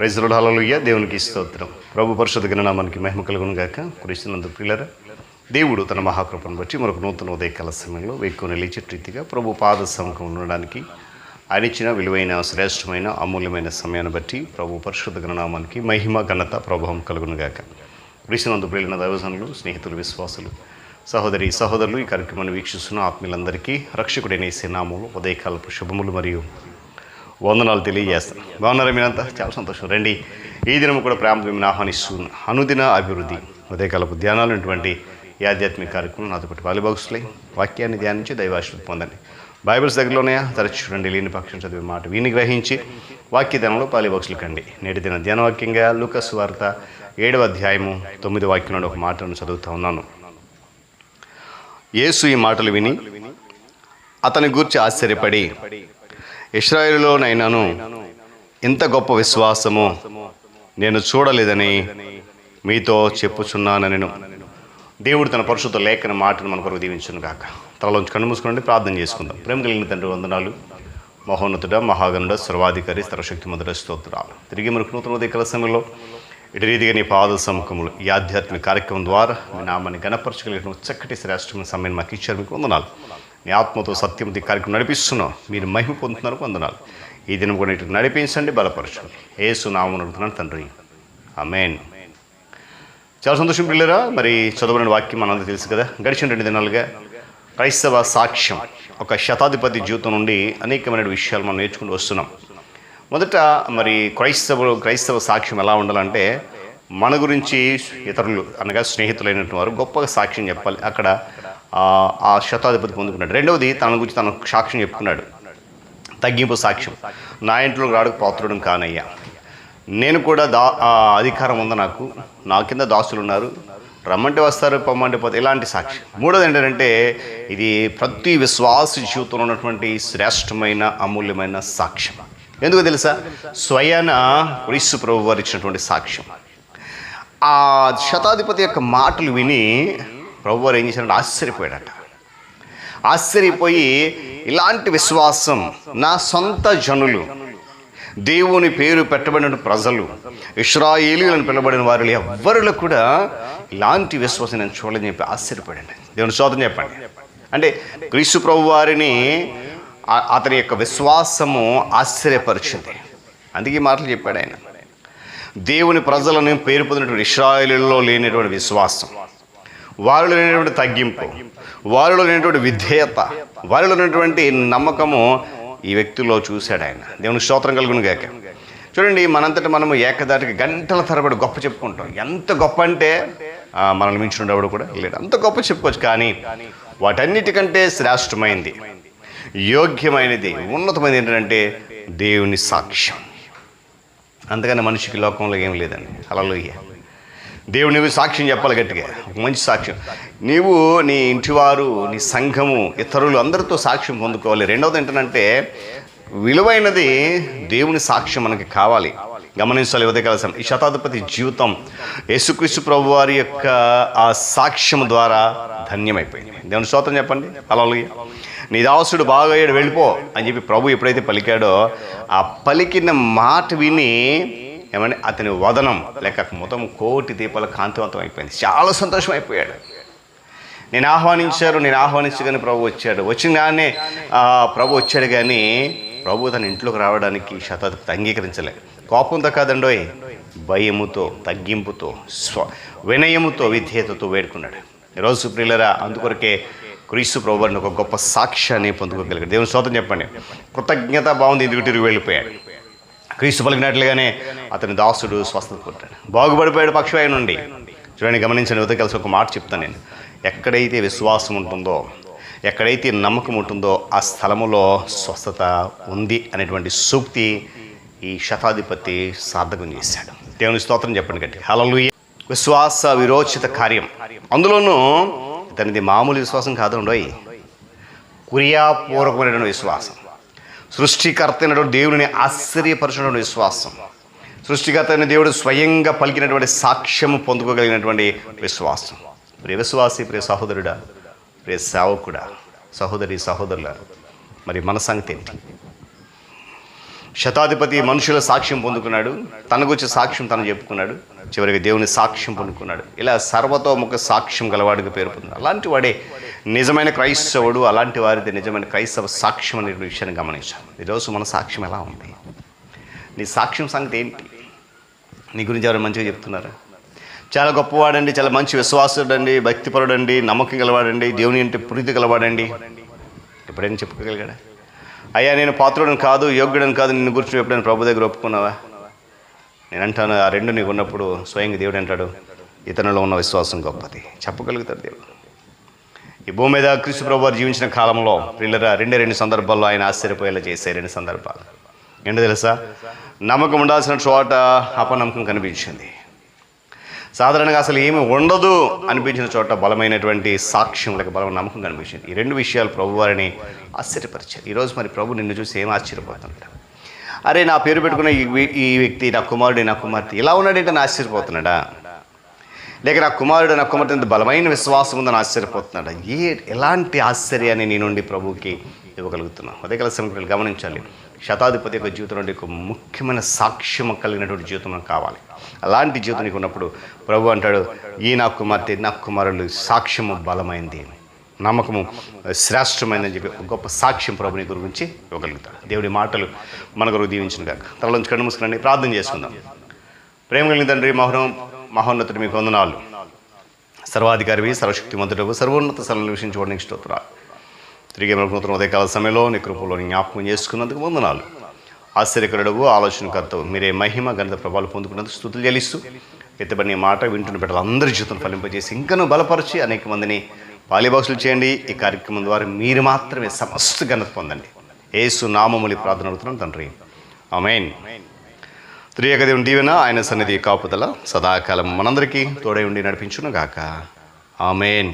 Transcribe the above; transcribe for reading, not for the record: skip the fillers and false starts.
Praise lord, హల్లెలూయా. దేవునికి స్తోత్రం. ప్రభు పరిశుద్ధ ఘననామానికి మహిమ కలుగును గాక. క్రీస్తునందు ప్రియులారా, దేవుడు తన మహాకృపను బట్టి మరొక నూతన ఉదయకాల సమయంలో వేక్కుని లేచే రీతిగా ప్రభు పాద సముఖం ఉండడానికి ఆయన ఇచ్చిన విలువైన, శ్రేష్టమైన, అమూల్యమైన సమయాన్ని బట్టి ప్రభు పరిశుద్ధ ఘననామానికి మహిమ, ఘనత, ప్రభావం కలుగును గాక. క్రీస్తునందు ప్రియులైన దైవజనులు, స్నేహితులు, విశ్వాసులు, సహోదరి సహోదరులు, ఈ కార్యక్రమాన్ని వీక్షిస్తున్న ఆత్మీయులందరికీ రక్షకుడైన యేసు నామములో ఉదయకాలపు శుభములు మరియు వందనాలు తెలియజేస్తాను. బాగున్నారా మీరంతా? చాలా సంతోషం. రండి, ఈ దినం కూడా ప్రేమతో మిమ్మల్ని ఆహ్వానిస్తున్న అనుదిన అభివృద్ధి ఉదయకాలపు ధ్యానాలు ఉన్నటువంటి ఈ ఆధ్యాత్మిక కార్యక్రమం నాతో పాటు బాలిబాక్స్లై వాక్యాన్ని ధ్యానించి దైవాశీర్వాదం పొందండి. బైబిల్స్ దగ్గరలోనే తరచు చూడండి. లేని పక్షం చదివే మాట వీని గ్రహించి వాక్య ధ్యానంలో బాలిబాక్స్లు కండి. నేటి దిన ధ్యానవాక్యంగా లూకా సువార్త 7వ అధ్యాయము 9వ వాక్యం నుండి ఒక మాటను చదువుతూ ఉన్నాను. యేసు ఈ మాటలు విని అతని గూర్చి ఆశ్చర్యపడి, ఇశ్రాయేలులోనైనాను ఇంత గొప్ప విశ్వాసము నేను చూడలేదని మీతో చెప్పుచున్నానెను. దేవుడు తన పరిశుద్ధ లేఖన మాటను మన కొరకు దీవించును గాక. తలలోంచి కన్ను మూసుకుని ప్రార్థన చేసుకుందాం. ప్రేమ కలిగిన తండ్రి, వందనాలు. మహోన్నతుడ, మహాగణుడ, సర్వాధికారి, సర్వశక్తిమంతుడ, స్తోత్రాలు. తిరిగి మనకు నూతన ఉదయకాల సమయంలో ఇటు రీతిగా నీ పాద సముఖములు ఈ ఆధ్యాత్మిక కార్యక్రమం ద్వారా మీ నామాన్ని గణపరచగలిగిన చక్కటి శ్రేష్టమైన సమయం మాకు ఇచ్చారు. మీకు వందనాలు. మీ ఆత్మతో సత్యంతో ఈ కార్యక్రమం నడిపిస్తున్నాం. మీరు మహిమ పొందుతున్నారు. వందనాలు. ఈ దినం కూడా ఇటు నడిపించండి, బలపరచండి. యేసు నామమున అడుగుతున్నాను తండ్రి, ఆమేన్. చాలా సంతోషం పిల్లరా. మరి చదవని వాక్యం మనందరూ తెలుసు కదా. గడిచిన 2 దినాలుగా క్రైస్తవ సాక్ష్యం, ఒక శతాధిపతి జీవితం నుండి అనేకమైన విషయాలు మనం నేర్చుకుంటూ వస్తున్నాం. మొదట మరి క్రైస్తవ సాక్ష్యం ఎలా ఉండాలంటే, మన గురించి ఇతరులు అనగా స్నేహితులైనటువంటి వారు గొప్పగా సాక్ష్యం చెప్పాలి. అక్కడ ఆ శతాధిపతి పొందుకున్నాడు. రెండవది, తన గురించి తన సాక్ష్యం చెప్పుకున్నాడు. తగ్గింపు సాక్ష్యం. నా ఇంట్లో రాడుకు పాత్రుడం కానయ్యా, నేను కూడా అధికారం ఉంది, నా కింద దాసులు ఉన్నారు, రమ్మంటే వస్తారు, పొమ్మంటే పోతే, ఇలాంటి సాక్ష్యం. మూడోది ఏంటంటే, ఇది ప్రతి విశ్వాస జీవితంలో ఉన్నటువంటి శ్రేష్టమైన, అమూల్యమైన సాక్ష్యం. ఎందుకు తెలుసా? స్వయాన క్రీస్తు ప్రభువు వారు ఇచ్చినటువంటి సాక్ష్యం. ఆ శతాధిపతి యొక్క మాటలు విని ప్రభువారు ఏం చేశారంటే ఆశ్చర్యపోయాడట. ఆశ్చర్యపోయి, ఇలాంటి విశ్వాసం నా సొంత జనులు, దేవుని పేరు పెట్టబడిన ప్రజలు, ఇశ్రాయేలీయులను పిలబడిన వారు ఎవ్వరిలో కూడా ఇలాంటి విశ్వాసం నేను చూడలేదని చెప్పి ఆశ్చర్యపోయాడు. దేవుని స్తోత్రం చెప్పండి. అంటే క్రీస్తు ప్రభు వారిని అతని యొక్క విశ్వాసము ఆశ్చర్యపరిచింది. అందుకే ఈ మాటలు చెప్పాడు ఆయన. దేవుని ప్రజలను పేరు పొందినటువంటి ఇశ్రాయేలీయులలో లేనటువంటి విశ్వాసం, వారిలో లేనటువంటి తగ్గింపు, వారిలో లేనటువంటి విధేయత, వారిలో లేనటువంటి నమ్మకము ఈ వ్యక్తుల్లో చూశాడు ఆయన. దేవుని స్తోత్రం కలుగును గాక. చూడండి, మనంతటా మనము ఏకదాటికి గంటల తరబడి గొప్ప చెప్పుకుంటాం. ఎంత గొప్ప అంటే మనల్ని మించి ఉండేవాడు కూడా లేడు, అంత గొప్ప చెప్పుకోవచ్చు. కానీ వాటన్నిటికంటే శ్రేష్టమైనది, యోగ్యమైనది, ఉన్నతమైనది ఏంటంటే దేవుని సాక్ష్యం. అంతకన్నా మనిషికి లోకంలో ఏం లేదండి. హల్లెలూయా. దేవుడు నీవు సాక్ష్యం చెప్పాలి గట్టిగా, ఒక మంచి సాక్ష్యం. నీవు, నీ ఇంటివారు, నీ సంఘము, ఇతరులు అందరితో సాక్ష్యం పొందుకోవాలి. రెండవది ఏంటంటే, విలువైనది దేవుని సాక్ష్యం మనకి కావాలి. గమనించాలి. ఉదయకాల ఈ శతాధిపతి జీవితం యేసుక్రీస్తు ప్రభు వారి యొక్క ఆ సాక్ష్యం ద్వారా ధన్యమైపోయింది. దేవుని స్తోత్రం చెప్పండి. హల్లెలూయా. నీ దాసుడు బాగా అయ్యాడు, వెళ్ళిపో అని చెప్పి ప్రభు ఎప్పుడైతే పలికాడో, ఆ పలికిన మాట విని ఏమని అతని వదనం లేక మొత్తం కోటి దీపాల కాంతివంతం అయిపోయింది. చాలా సంతోషం అయిపోయాడు. నేను ఆహ్వానించగానే ప్రభు వచ్చాడు. వచ్చినగానే ప్రభు వచ్చాడు. కానీ ప్రభు తన ఇంట్లోకి రావడానికి శతాధిపతి అంగీకరించలే. కోపంతో కాదండోయ్, భయముతో, తగ్గింపుతో, వినయముతో, విధేయతతో వేడుకున్నాడు. ఈరోజు ప్రియులరా, అందుకొరకే క్రీస్తు ప్రభు వారిని ఒక గొప్ప సాక్ష్యాన్ని పొందుకోగలిగాడు. దేవుని స్తోత్రం చెప్పండి. కృతజ్ఞత బాగుంది, ఇందుకు తిరిగి వెళ్ళిపోయాడు. క్రీస్తు పలికినట్లుగానే అతని దాసుడు స్వస్థత పొందాడు, బాగుపడిపోయాడు పక్షవాయు నుండి. చూడండి, గమనించండి. ఉదయం కలిసి ఒక మాట చెప్తాను నేను. ఎక్కడైతే విశ్వాసం ఉంటుందో, ఎక్కడైతే నమ్మకం ఉంటుందో, ఆ స్థలములో స్వస్థత ఉంది అనేటువంటి సూక్తి ఈ శతాధిపతి సార్థకం చేశాడు. దేవుని స్తోత్రం చెప్పండి గట్టి. హల్లెలూయా. విశ్వాస విరోచిత కార్యం. అందులోనూ ఇతనిది మామూలు విశ్వాసం కాదండోయ్, క్రియాపూర్వకమైనటువంటి విశ్వాసం. సృష్టికర్త అయినటువంటి దేవుడిని ఆశ్చర్యపరచినటువంటి విశ్వాసం. సృష్టికర్త అయిన దేవుడు స్వయంగా పలికినటువంటి సాక్ష్యము పొందుకోగలిగినటువంటి విశ్వాసం. ప్రియ విశ్వాసి, ప్రియ సహోదరుడా, ప్రియ సేవకుడా, సహోదరి సహోదరుల, మరి మన సంగతి ఏంటి? శతాధిపతి మనుషుల సాక్ష్యం పొందుకున్నాడు, తన గురించి సాక్ష్యం తను చెప్పుకున్నాడు, చివరికి దేవుని సాక్ష్యం పొందుకున్నాడు. ఇలా సర్వతోముఖ సాక్ష్యం గలవాడికి పేరు పొందాడు. అలాంటి వాడే నిజమైన క్రైస్తవుడు, అలాంటి వారిది నిజమైన క్రైస్తవ సాక్ష్యం అనే విషయాన్ని గమనించాలి. ఈరోజు మన సాక్ష్యం ఎలా ఉంది? నీ సాక్ష్యం సంగతి ఏంటి? నీ గురించి ఎవరు మంచిగా చెప్తున్నారా? చాలా గొప్పవాడండి, చాలా మంచి విశ్వాసుడండి, భక్తిపరుడండి, నమ్మకం గలవాడండి, దేవుని అంటే ప్రీతి గలవాడండి, ఎప్పుడైనా చెప్పుకోగలిగాడా? అయ్యా నేను పాత్రుడని కాదు, యోగ్యుడని కాదు, నిన్ను గురించి ఎప్పుడైనా ప్రభు దగ్గర ఒప్పుకున్నావా? నేను అంటాను, ఆ రెండు నీకు ఉన్నప్పుడు స్వయంగా దేవుడు అంటాడు, ఇతనిలో ఉన్న విశ్వాసం గొప్పది. చెప్పగలుగుతాడు దేవుడు. ఈ భూమి మీద క్రీస్తు ప్రభు వారు జీవించిన కాలంలో పిల్లరా రెండు సందర్భాల్లో ఆయన ఆశ్చర్యపోయేలా చేసే 2 సందర్భాలు ఏంటో తెలుసా? నమ్మకం ఉండాల్సిన చోట అపనమ్మకం కనిపించింది. సాధారణంగా అసలు ఏమి ఉండదు అనిపించిన చోట బలమైనటువంటి సాక్ష్యం లేక బలమైన నమ్మకం కనిపించింది. ఈ 2 విషయాలు ప్రభు వారిని ఆశ్చర్యపరిచారు. ఈరోజు మరి ప్రభు నిన్ను చూసి ఏం ఆశ్చర్యపోతున్నాడు? అరే నా పేరు పెట్టుకున్న ఈ వ్యక్తి నా కుమారుడు నా కుమార్తె ఇలా ఉన్నాడంటే నా ఆశ్చర్యపోతున్నాడా? లేక నా కుమారుడు నా కుమార్తె ఇంత బలమైన విశ్వాసం ఉందని ఆశ్చర్యపోతున్నాడా? ఎలాంటి ఆశ్చర్యాన్ని నీ నుండి ప్రభువుకి ఇవ్వగలుగుతున్నావు? అదే కలిసి గమనించాలి. శతాధిపతి యొక్క జీవితం నుండి ఒక ముఖ్యమైన సాక్ష్యం కలిగినటువంటి జీవితం మనకు కావాలి. అలాంటి జీవితం నీకు ఉన్నప్పుడు ప్రభు అంటాడు, ఈ నా కుమార్తె నా కుమారుడు సాక్ష్యము బలమైంది, నమ్మకము శ్రేష్టమైందని చెప్పి గొప్ప సాక్ష్యం ప్రభు నీ గురించి ఇవ్వగలుగుతాడు. దేవుడి మాటలు మన కొరకు దీవించిన కాక. తలలోంచి కన్ను మూసుకుని ప్రార్థన చేసుకుందాం. ప్రేమ కలిగిన తండ్రి, మహోన్నతుడు మీకు వందనాలు. సర్వాధికారివి, సర్వశక్తిమంతుడు, సర్వోన్నత స్థలంలో విషయించుకోవడం నీకు స్తోత్రాలు. తిరిగి మనకు నూతన ఉదయకాల సమయంలో నీ కృపలో జ్ఞాపకం చేసుకున్నందుకు వందనాలు. ఆశ్చర్యకరుడవు, ఆలోచనకర్తవు, మీరే మహిమ ఘనత ప్రభావాలు పొందుకున్నందుకు స్తుతులు చెల్లిస్తూ ఎత్తబడిన మాట వింటున్న బిడ్డలందరి జీవితం ఫలింపజేసి ఇంకనూ బలపరిచి అనేక మందిని పాలిబాక్సులు చేయండి. ఈ కార్యక్రమం ద్వారా మీరు మాత్రమే సమస్త ఘనత పొందండి. యేసు నామములి ప్రార్థన అడుగుతున్నాం తండ్రి, ఆమేన్. త్రియేక దేవుని దీవెన, ఆయన సన్నిధి కాపుదల సదాకాలం మనందరికీ తోడై ఉండి నడిపించును గాక. ఆమేన్.